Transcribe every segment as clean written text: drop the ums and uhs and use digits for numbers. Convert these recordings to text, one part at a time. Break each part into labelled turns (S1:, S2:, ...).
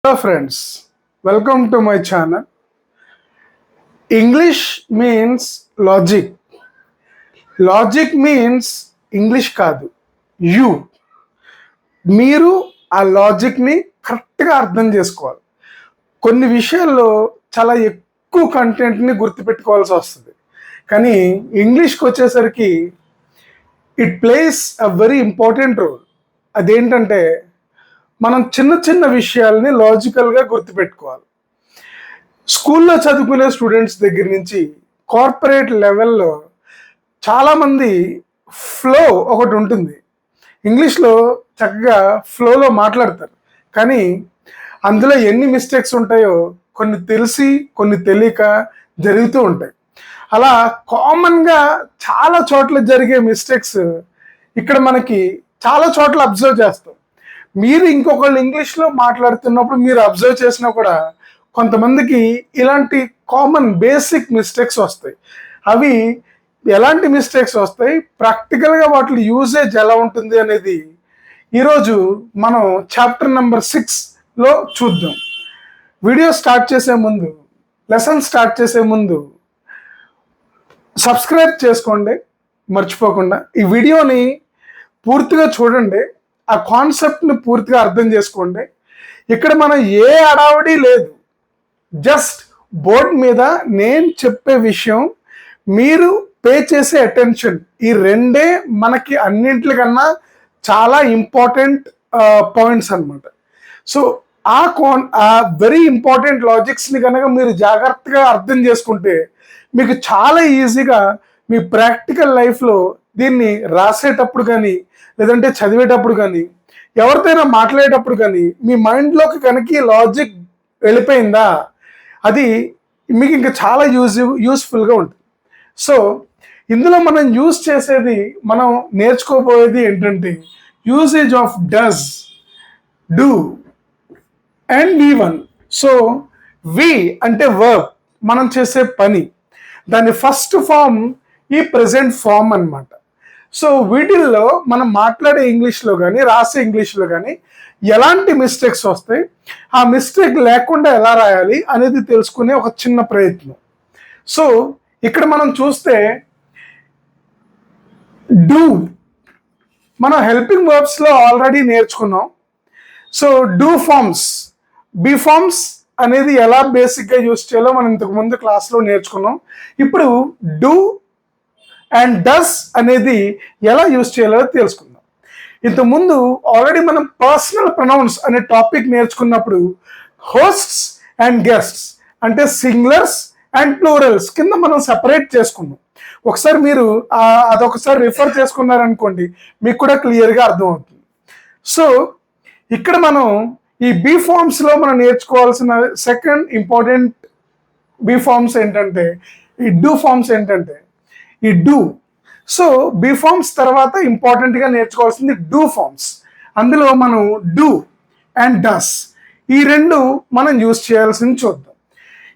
S1: Hello friends, welcome to my channel. English means logic. Logic means English కాదు, you. మీరు ఆ లాజిక్ని కరెక్ట్గా అర్థం చేసుకోవాలి. కొన్ని విషయాల్లో చాలా ఎక్కువ కంటెంట్ని గుర్తుపెట్టుకోవాల్సి వస్తుంది, కానీ ఇంగ్లీష్కి వచ్చేసరికి it plays a very important role. అదేంటంటే మనం చిన్న చిన్న విషయాల్ని లాజికల్గా గుర్తుపెట్టుకోవాలి. స్కూల్లో చదువుకునే స్టూడెంట్స్ దగ్గర నుంచి కార్పొరేట్ లెవెల్లో చాలామంది ఫ్లో ఒకటి ఉంటుంది. ఇంగ్లీష్లో చక్కగా ఫ్లోలో మాట్లాడతారు, కానీ అందులో ఎన్ని మిస్టేక్స్ ఉంటాయో కొన్ని తెలిసి కొన్ని తెలియక జరుగుతూ ఉంటాయి. అలా కామన్గా చాలా చోట్ల జరిగే మిస్టేక్స్ ఇక్కడ మనకి చాలా చోట్ల అబ్జర్వ్ చేస్తాం. మీరు ఇంకొకళ్ళు ఇంగ్లీష్లో మాట్లాడుతున్నప్పుడు మీరు అబ్జర్వ్ చేసినా కూడా కొంతమందికి ఇలాంటి కామన్ బేసిక్ మిస్టేక్స్ వస్తాయి. అవి ఎలాంటి మిస్టేక్స్ వస్తాయి, ప్రాక్టికల్గా వాటి యూజేజ్ ఎలా ఉంటుంది అనేది ఈరోజు మనం చాప్టర్ నెంబర్ 6లో చూద్దాం. వీడియో స్టార్ట్ చేసే ముందు, లెసన్ స్టార్ట్ చేసే ముందు సబ్స్క్రైబ్ చేసుకోండి మర్చిపోకుండా. ఈ వీడియోని పూర్తిగా చూడండి, ఆ కాన్సెప్ట్ని పూర్తిగా అర్థం చేసుకోండి. ఇక్కడ మనం ఏ అడావడి లేదు, జస్ట్ బోర్డ్ మీద నేను చెప్పే విషయం మీరు పే చేసే అటెన్షన్, ఈ రెండే మనకి అన్నింటికన్నా చాలా ఇంపార్టెంట్ పాయింట్స్ అనమాట. సో ఆ వెరీ ఇంపార్టెంట్ లాజిక్స్ని కనుక మీరు జాగ్రత్తగా అర్థం చేసుకుంటే మీకు చాలా ఈజీగా మీ ప్రాక్టికల్ లైఫ్లో దీన్ని రాసేటప్పుడు కానీ, లేదంటే చదివేటప్పుడు కానీ, ఎవరితోనైనా మాట్లాడేటప్పుడు కానీ మీ మైండ్లోకి కనుక లాజిక్ వెళ్ళిపోయిందా, అది మీకు ఇంకా చాలా యూస్ఫుల్గా ఉంటుంది. సో ఇందులో మనం యూజ్ చేసేది, మనం నేర్చుకోబోయేది ఏంటంటే usage of does, do and V1. So V అంటే వర్బ్, మనం చేసే పని, దాని ఫస్ట్ ఫామ్ ఈ ప్రెజెంట్ ఫామ్ అన్నమాట. సో వీటిల్లో మనం మాట్లాడే ఇంగ్లీష్లో కానీ రాసే ఇంగ్లీష్లో కానీ ఎలాంటి మిస్టేక్స్ వస్తాయి, ఆ మిస్టేక్ లేకుండా ఎలా రాయాలి అనేది తెలుసుకునే ఒక చిన్న ప్రయత్నం. సో ఇక్కడ మనం చూస్తే డూ మనం హెల్పింగ్ వర్బ్స్లో ఆల్రెడీ నేర్చుకున్నాం. So do forms, be forms అనేది ఎలా బేసిక్గా యూజ్ చేయాలో మనం ఇంతకు ముందు క్లాస్లో నేర్చుకున్నాం. ఇప్పుడు డూ అండ్ డస్ అనేది ఎలా యూజ్ చేయాలో తెలుసుకుందాం. ఇంతకుముందు ఆల్రెడీ మనం పర్సనల్ ప్రొనౌన్స్ అనే టాపిక్ నేర్చుకున్నప్పుడు హోస్ట్స్ అండ్ గెస్ట్స్ అంటే సింగులర్స్ అండ్ ప్లూరల్స్ కింద మనం సెపరేట్ చేసుకున్నాం. ఒకసారి మీరు అదొకసారి రిఫర్ చేసుకున్నారనుకోండి, మీకు కూడా క్లియర్గా అర్థమవుతుంది. సో ఇక్కడ మనం ఈ బీ ఫార్మ్స్లో మనం నేర్చుకోవాల్సిన సెకండ్ ఇంపార్టెంట్ బీ ఫార్మ్స్ ఏంటంటే ఈ డూ ఫార్మ్స్ ఏంటంటే ఈ డూ. సో బీ ఫార్మ్స్ తర్వాత ఇంపార్టెంట్గా నేర్చుకోవాల్సింది డూ ఫార్మ్స్. అందులో మనం డూ అండ్ డస్ ఈ రెండు మనం యూజ్ చేయాల్సింది చూద్దాం.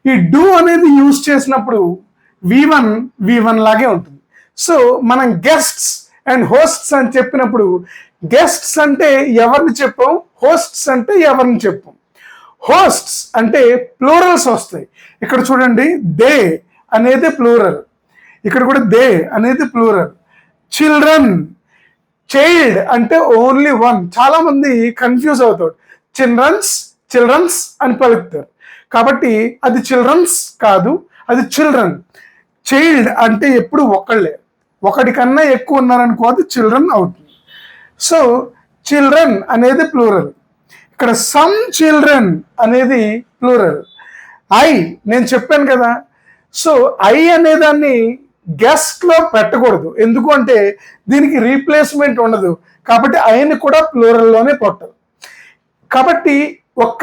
S1: ఈ డూ అనేది యూజ్ చేసినప్పుడు V1 లాగే ఉంటుంది. సో మనం గెస్ట్స్ అండ్ హోస్ట్స్ అని చెప్పినప్పుడు గెస్ట్స్ అంటే ఎవరిని చెప్పాం, హోస్ట్స్ అంటే ఎవరిని చెప్పాం. హోస్ట్స్ అంటే ప్లూరల్స్ వస్తాయి. ఇక్కడ చూడండి, దే అనేది ప్లూరల్, ఇక్కడ కూడా దే అనేది ప్లూరల్. చిల్డ్రన్, చైల్డ్ అంటే ఓన్లీ వన్. చాలా మంది కన్ఫ్యూజ్ అవుతాడు, చిల్డ్రన్స్ అని పలుకుతారు. కాబట్టి అది చిల్డ్రన్స్ కాదు, అది చిల్డ్రన్. చైల్డ్ అంటే ఎప్పుడు ఒకళ్ళే, ఒకటి కన్నా ఎక్కువ ఉన్నారనుకో అది చిల్డ్రన్ అవుతుంది. సో చిల్డ్రన్ అనేది ప్లూరల్. ఇక్కడ సమ్ చిల్డ్రన్ అనేది ప్లూరల్. నేను చెప్పాను కదా, సో ఐ అనేదాన్ని గెస్ట్లో పెట్టకూడదు, ఎందుకు అంటే దీనికి రీప్లేస్మెంట్ ఉండదు, కాబట్టి ఐని కూడా ప్లూరల్లోనే పెట్టదు. కాబట్టి ఒక్క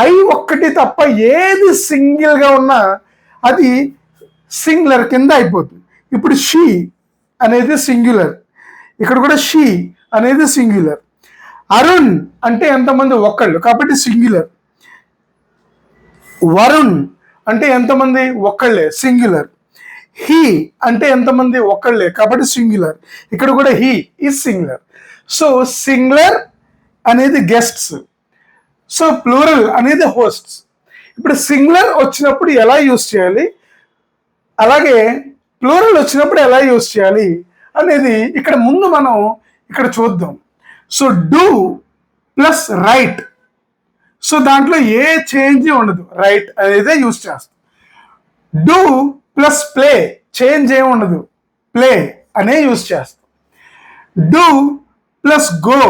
S1: ఐ ఒక్కటి తప్ప ఏది సింగిల్గా ఉన్నా అది సింగులర్ కింద అయిపోతుంది. ఇప్పుడు షీ అనేది సింగులర్, ఇక్కడ కూడా షీ అనేది సింగులర్. అరుణ్ అంటే ఎంతమంది, ఒక్కళ్ళు, కాబట్టి సింగులర్. వరుణ్ అంటే ఎంతమంది, ఒక్కళ్ళే, సింగులర్. హీ అంటే ఎంతమంది, ఒక్కళ్ళే, కాబట్టి సింగులర్. ఇక్కడ కూడా he is singular. So singular అనేది గెస్ట్స్, సో ప్లూరల్ అనేది హోస్ట్స్. ఇప్పుడు సింగులర్ వచ్చినప్పుడు ఎలా యూస్ చేయాలి, అలాగే ప్లూరల్ వచ్చినప్పుడు ఎలా యూస్ చేయాలి అనేది ఇక్కడ ముందు మనం ఇక్కడ చూద్దాం. So do plus right, so దాంట్లో ఏ చేంజ్ ఉండదు, రైట్ అనేది యూస్ చేస్తాం. డూ ప్లస్ ప్లే, చేంజ్ ఏమి ఉండదు, ప్లే అనే యూస్ చేస్తాం. డూ ప్లస్ గో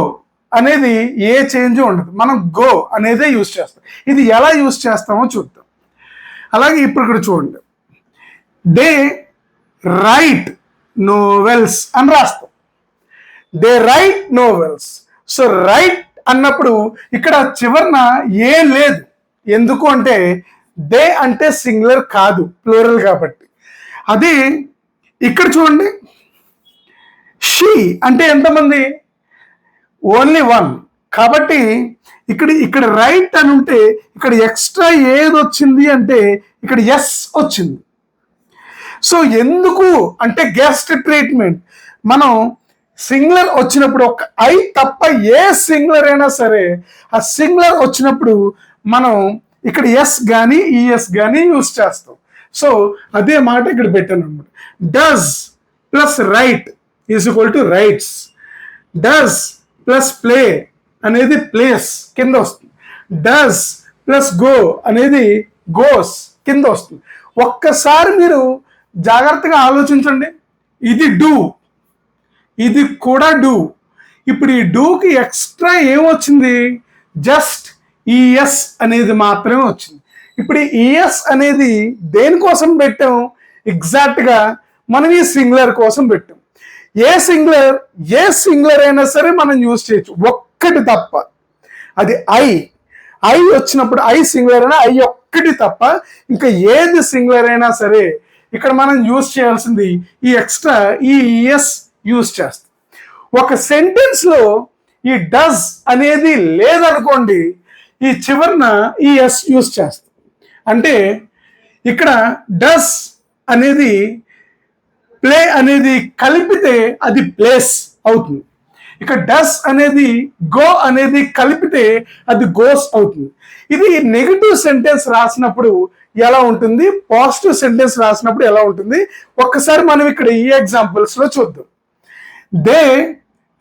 S1: అనేది ఏ చేంజ్ ఉండదు, మనం గో అనేదే యూస్ చేస్తాం. ఇది ఎలా యూస్ చేస్తామో చూద్దాం. అలాగే ఇప్పుడు ఇక్కడ చూడండి, దే రైట్ నోవెల్స్ అని రాస్తాం. They write novels. So right అన్నప్పుడు ఇక్కడ చివరన ఏ లేదు, ఎందుకు అంటే దే అంటే సింగులర్ కాదు, ప్లూరల్ కాబట్టి. అది ఇక్కడ చూడండి, షీ అంటే ఎంతమంది, ఓన్లీ వన్, కాబట్టి ఇక్కడ రైట్ అని ఉంటే ఇక్కడ ఎక్స్ట్రా ఏది వచ్చింది అంటే ఇక్కడ ఎస్ వచ్చింది. సో ఎందుకు అంటే గెస్ట్ ట్రీట్మెంట్, మనం సింగులర్ వచ్చినప్పుడు ఒక ఐ తప్ప ఏ సింగులర్ అయినా సరే ఆ సింగులర్ వచ్చినప్పుడు మనం ఇక్కడ ఎస్ కానీ ఈఎస్ కానీ యూస్ చేస్తాం. సో అదే మాట ఇక్కడ పెట్టాను అనమాట. Does plus right is equal to rights. Does plus play అనేది ప్లేస్ కింద వస్తుంది. డస్ ప్లస్ గో అనేది గోస్ కింద వస్తుంది. ఒక్కసారి మీరు జాగ్రత్తగా ఆలోచించండి, ఇది డూ, ఇది కూడా డూ. ఇప్పుడు ఈ డూకి ఎక్స్ట్రా ఏమొచ్చింది, జస్ట్ ఈఎస్ అనేది మాత్రమే వచ్చింది. ఇప్పుడు ఈ ఈఎస్ అనేది దేనికోసం పెట్టాం, ఎగ్జాక్ట్గా మనం ఈ సింగులర్ కోసం పెట్టాం. ఏ సింగులర్ అయినా సరే మనం యూజ్ చేయొచ్చు, ఒక్కటి తప్ప, అది ఐ వచ్చినప్పుడు ఐ సింగులర్ అయినా ఐ ఒక్కటి తప్ప ఇంకా ఏది సింగులర్ అయినా సరే ఇక్కడ మనం యూజ్ చేయాల్సింది ఈ ఎక్స్ట్రా ఈ ఈఎస్ యూజ్ చేస్తాం. ఒక సెంటెన్స్ లో ఈ డస్ అనేది లేదనుకోండి, ఈ చివరన ఈ ఎస్ యూజ్ చేస్తాం. అంటే ఇక్కడ డస్ అనేది ప్లే అనేది కలిపితే అది ప్లేస్ అవుతుంది. ఇక డస్ అనేది గో అనేది కలిపితే అది గోస్ అవుతుంది. ఇది నెగటివ్ సెంటెన్స్ రాసినప్పుడు ఎలా ఉంటుంది, పాజిటివ్ సెంటెన్స్ రాసినప్పుడు ఎలా ఉంటుంది, ఒక్కసారి మనం ఇక్కడ ఈ ఎగ్జాంపుల్స్ లో చూద్దాం. దే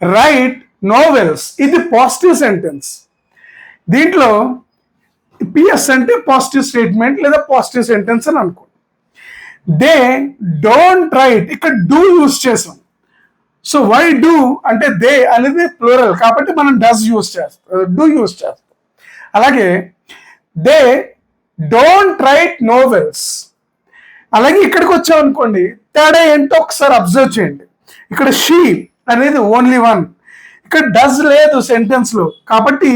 S1: రైట్ నోవెల్స్, ఇది పాజిటివ్ సెంటెన్స్. దీంట్లో పిఎస్ అంటే పాజిటివ్ స్టేట్మెంట్ లేదా పాజిటివ్ సెంటెన్స్ అని అనుకో. దే డోంట్ రైట్, ఇక్కడ డూ యూజ్ చేసాం. సో వై డూ అంటే దే అనేది ప్లూరల్ కాబట్టి మనం డస్ యూజ్ చేస్తాం, డూ యూజ్ చేస్తాం. అలాగే దే డోంట్ రైట్ నోవెల్స్. అలాగే ఇక్కడికి వచ్చాం అనుకోండి, తేడా ఏంటో ఒకసారి అబ్జర్వ్ చేయండి. ఇక్కడ షీ అనేది ఓన్లీ వన్, ఇక్కడ డస్ లేదు సెంటెన్స్ లో కాబట్టి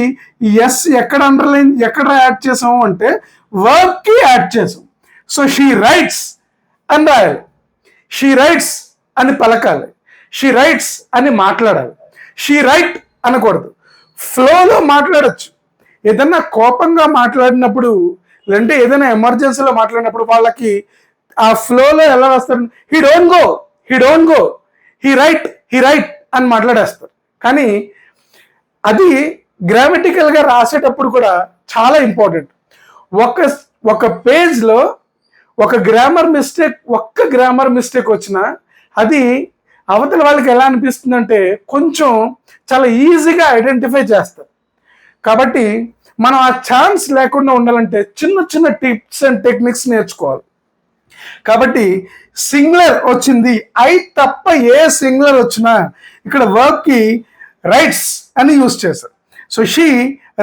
S1: ఈ ఎస్ ఎక్కడ అండర్లైన్ ఎక్కడ యాడ్ చేసాము అంటే వర్బ్ కి యాడ్ చేసాం. సో షీ రైట్స్ అని రాయాలి, షీ రైట్స్ అని పలకాలి, షీ రైట్స్ అని మాట్లాడాలి. షీ రైట్ అనకూడదు, ఫ్లోలో మాట్లాడచ్చు. ఏదన్నా కోపంగా మాట్లాడినప్పుడు లేదంటే ఏదైనా ఎమర్జెన్సీలో మాట్లాడినప్పుడు వాళ్ళకి ఆ ఫ్లోలో ఎలా వస్తారు, he don't go, he right అని మాట్లాడేస్తారు. కానీ అది గ్రామటికల్గా రాసేటప్పుడు కూడా చాలా ఇంపార్టెంట్. ఒక పేజ్లో ఒక్క గ్రామర్ మిస్టేక్ వచ్చినా అది అవతల వాళ్ళకి ఎలా అనిపిస్తుంది అంటే కొంచెం చాలా ఈజీగా ఐడెంటిఫై చేస్తారు. కాబట్టి మనం ఆ ఛాన్స్ లేకుండా ఉండాలంటే చిన్న టిప్స్ అండ్ టెక్నిక్స్ నేర్చుకోవాలి. కాబట్టి సింగులర్ వచ్చింది, ఐ తప్ప ఏ సింగులర్ వచ్చినా ఇక్కడ వర్బ్ కి రైట్స్ అని యూజ్ చేశారు. So she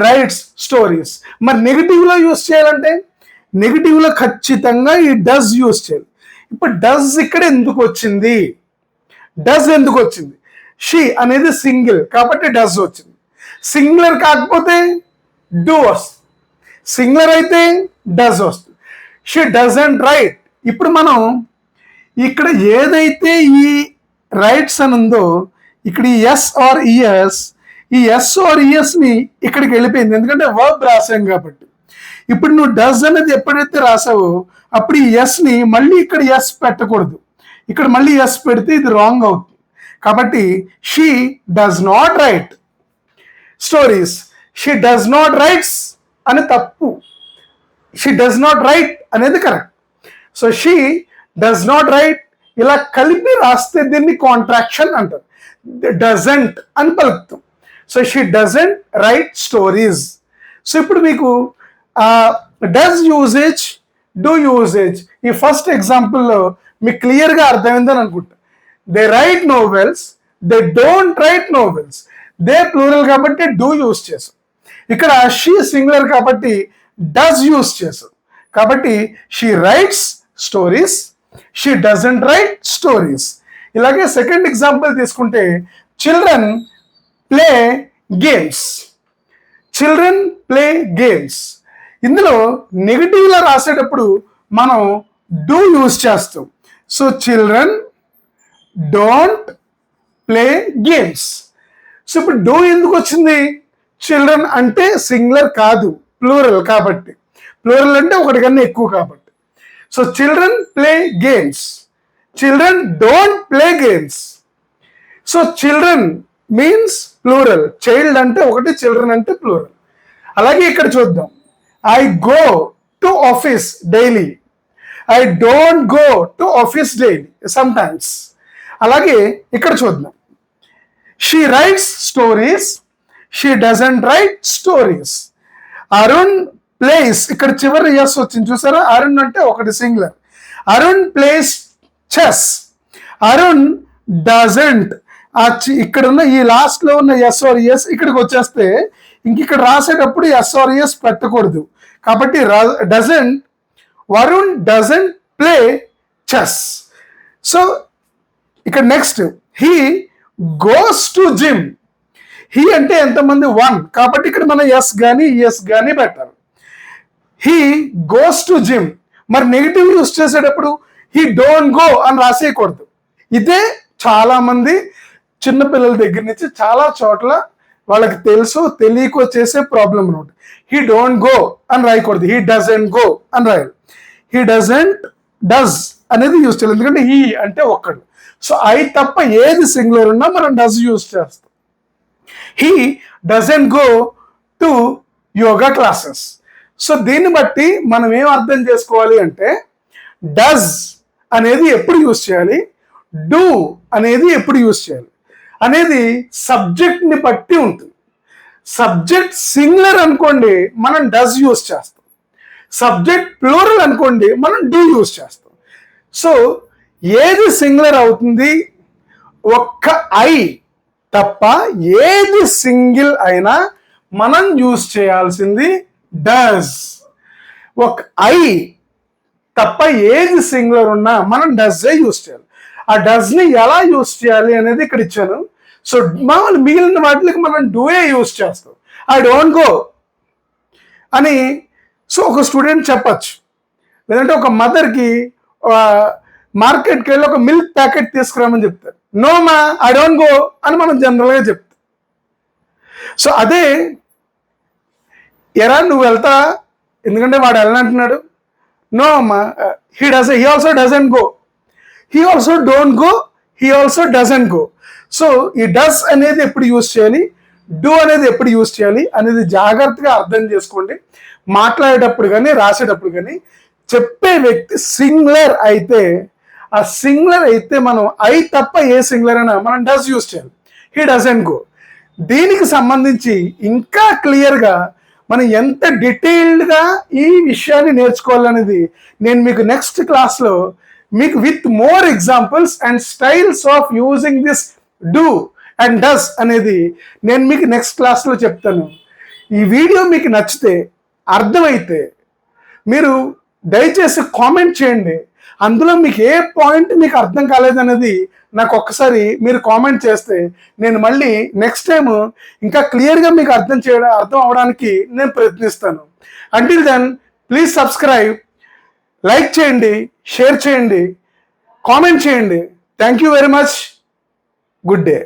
S1: writes stories. మరి నెగిటివ్ లో యూజ్ చేయాలంటే నెగిటివ్ లో ఖచ్చితంగా ఈ డస్ యూజ్ చేయాలి. ఇప్పుడు డస్ ఇక్కడ ఎందుకు వచ్చింది, షీ అనేది సింగిల్ కాబట్టి డస్ వచ్చింది. సింగులర్ కాకపోతే డూ వస్తుంది, సింగులర్ అయితే డస్ వస్తుంది. She doesn't right. ఇప్పుడు మనం ఇక్కడ ఏదైతే ఈ రైట్స్ అని ఉందో ఇక్కడ ఈ ఎస్ ఆర్ ఈఎస్ ని ఇక్కడికి వెళ్ళిపోయింది, ఎందుకంటే వర్బ్ రాసాం కాబట్టి. ఇప్పుడు నువ్వు డస్ అనేది ఎప్పుడైతే రాసావో అప్పుడు ఈ ఎస్ ని మళ్ళీ ఇక్కడ ఎస్ పెట్టకూడదు, ఇక్కడ మళ్ళీ ఎస్ పెడితే ఇది రాంగ్ అవుతుంది. కాబట్టి she does not write stories, she does not writes అని తప్పు. షీ డస్ నాట్ రైట్ అనేది correct. So she does not write ఇలా కలిపి రాస్తే దీన్ని కాంట్రాక్షన్ అంటారు. డజంట్ అని పలుకుతాం. So she doesn't write stories. So ఇప్పుడు మీకు డస్ యూసేజ్, డూ యూసేజ్ ఈ ఫస్ట్ ఎగ్జాంపుల్లో మీకు క్లియర్గా అర్థమైందని అనుకుంటా. They write novels, they don't write novels. They plural కాబట్టి డూ యూజ్ చేసాం. ఇక్కడ షీ సింగులర్ కాబట్టి డస్ యూజ్ చేసాం. కాబట్టి she writes stories, she doesn't write stories. ఇలాగే సెకండ్ ఎగ్జాంపుల్ తీసుకుంటే children play games. Children play games. ఇందులో నెగిటివ్లో రాసేటప్పుడు మనం డూ యూజ్ చేస్తాం. So children don't play games. So ఇప్పుడు డూ ఎందుకు వచ్చింది? చిల్డ్రన్ అంటే సింగులర్ కాదు, ప్లూరల్ కాబట్టి. ప్లూరల్ అంటే ఒకటి కన్నా ఎక్కువ కాబట్టి. So children play games, children don't play games. So children means plural, child అంటే ఒకటి, చిల్డ్రన్ అంటే ప్లూరల్. అలాగే ఇక్కడ చూద్దాం. I go to office daily, I don't go to office daily sometimes. అలాగే ఇక్కడ చూద్దాం. She writes stories, she doesn't write stories. Arun plays, ఇక్కడ చివరి ఎస్ వచ్చింది చూసారా? అరుణ్ అంటే ఒకటి singular. Arun plays chess, Arun doesn't. ఇక్కడ ఉన్న ఈ లాస్ట్ లో ఉన్న ఎస్ ఆర్ ఎస్ ఇక్కడికి వచ్చేస్తే ఇంక ఇక్కడ రాసేటప్పుడు ఎస్ ఆర్ ఎస్ పెట్టకూడదు. కాబట్టి doesn't, Varun doesn't play chess. So ఇక్కడ next he goes to gym. He అంటే ఎంతమంది? వన్. కాబట్టి ఇక్కడ మనం ఎస్ కానీ ఎస్ కానీ పెట్టాలి. He goes to gym. మరి నెగిటివ్ యూస్ చేసేటప్పుడు హీ డోంట్ గో అని రాసేయకూడదు. ఇదే చాలా మంది చిన్నపిల్లల దగ్గర నుంచి చాలా చోట్ల వాళ్ళకి తెలుసు తెలియకో చేసే ప్రాబ్లం అనమాట. హీ డోంట్ గో అని రాయకూడదు, హీ డజంట్ గో అని రాయాలి. హీ డజంట్, డస్ అనేది యూజ్ చేయాలి, ఎందుకంటే హీ అంటే ఒక్కడు. సో ఐ తప్ప ఏది సింగులర్ ఉన్నా మనం డస్ యూజ్ చేస్తాం. He doesn't go to yoga classes. So దీన్ని బట్టి మనం ఏం అర్థం చేసుకోవాలి అంటే డస్ అనేది ఎప్పుడు యూజ్ చేయాలి, డూ అనేది ఎప్పుడు యూజ్ చేయాలి అనేది సబ్జెక్ట్ని బట్టి ఉంటుంది. సబ్జెక్ట్ సింగులర్ అనుకోండి మనం డస్ యూజ్ చేస్తాం, సబ్జెక్ట్ ప్లూరల్ అనుకోండి మనం డూ యూజ్ చేస్తాం. సో ఏది సింగులర్ అవుతుంది? ఒక్క ఐ తప్ప ఏది సింగిల్ అయినా మనం యూజ్ చేయాల్సింది డస్. ఒక ఐ తప్ప ఏది సింగులర్ ఉన్నా మనం డస్ యూజ్ చేయాలి. ఆ డస్ ని ఎలా యూజ్ చేయాలి అనేది ఇక్కడ ఇచ్చాను. సో మామూలు మిగిలిన వాటికి మనం డూఏ యూజ్ చేస్తాం. ఐ డోంట్ గో అని సో ఒక స్టూడెంట్ చెప్పచ్చు. లేదంటే ఒక మదర్కి మార్కెట్కి వెళ్ళి ఒక మిల్క్ ప్యాకెట్ తీసుకురామని చెప్తారు. నో మా ఐ డోంట్ గో అని మనం జనరల్గా చెప్తాం. సో అదే ఎరా నువ్వు వెళ్తా, ఎందుకంటే వాడు వెళ్ళనంటున్నాడు. నో అమ్మా, he also doesn't go, he also don't go, he also doesn't go. So ఈ డస్ అనేది ఎప్పుడు యూజ్ చేయాలి, డూ అనేది ఎప్పుడు యూజ్ చేయాలి అనేది జాగ్రత్తగా అర్థం చేసుకోండి. మాట్లాడేటప్పుడు కానీ రాసేటప్పుడు కానీ చెప్పే వ్యక్తి సింగులర్ అయితే, ఆ సింగులర్ అయితే మనం ఐ తప్ప ఏ సింగులర్ అయినా మనం డస్ యూజ్ చేయాలి. He doesn't go. దీనికి సంబంధించి ఇంకా క్లియర్గా మనం ఎంత డీటెయిల్డ్గా ఈ విషయాన్ని నేర్చుకోవాలనేది నేను మీకు నెక్స్ట్ క్లాస్లో మీకు with more examples and styles of using this do and does అనేది నేను మీకు నెక్స్ట్ క్లాస్లో చెప్తాను. ఈ వీడియో మీకు నచ్చితే, అర్థమైతే మీరు దయచేసి కామెంట్ చేయండి. అందులో మీకు ఏ పాయింట్ మీకు అర్థం కాలేదనేది నాకు ఒక్కసారి మీరు కామెంట్ చేస్తే నేను మళ్ళీ నెక్స్ట్ టైం ఇంకా క్లియర్గా మీకు అర్థం అవడానికి నేను ప్రయత్నిస్తాను. Until then please subscribe, like చేయండి, షేర్ చేయండి, కామెంట్ చేయండి. Thank you very much. Good day.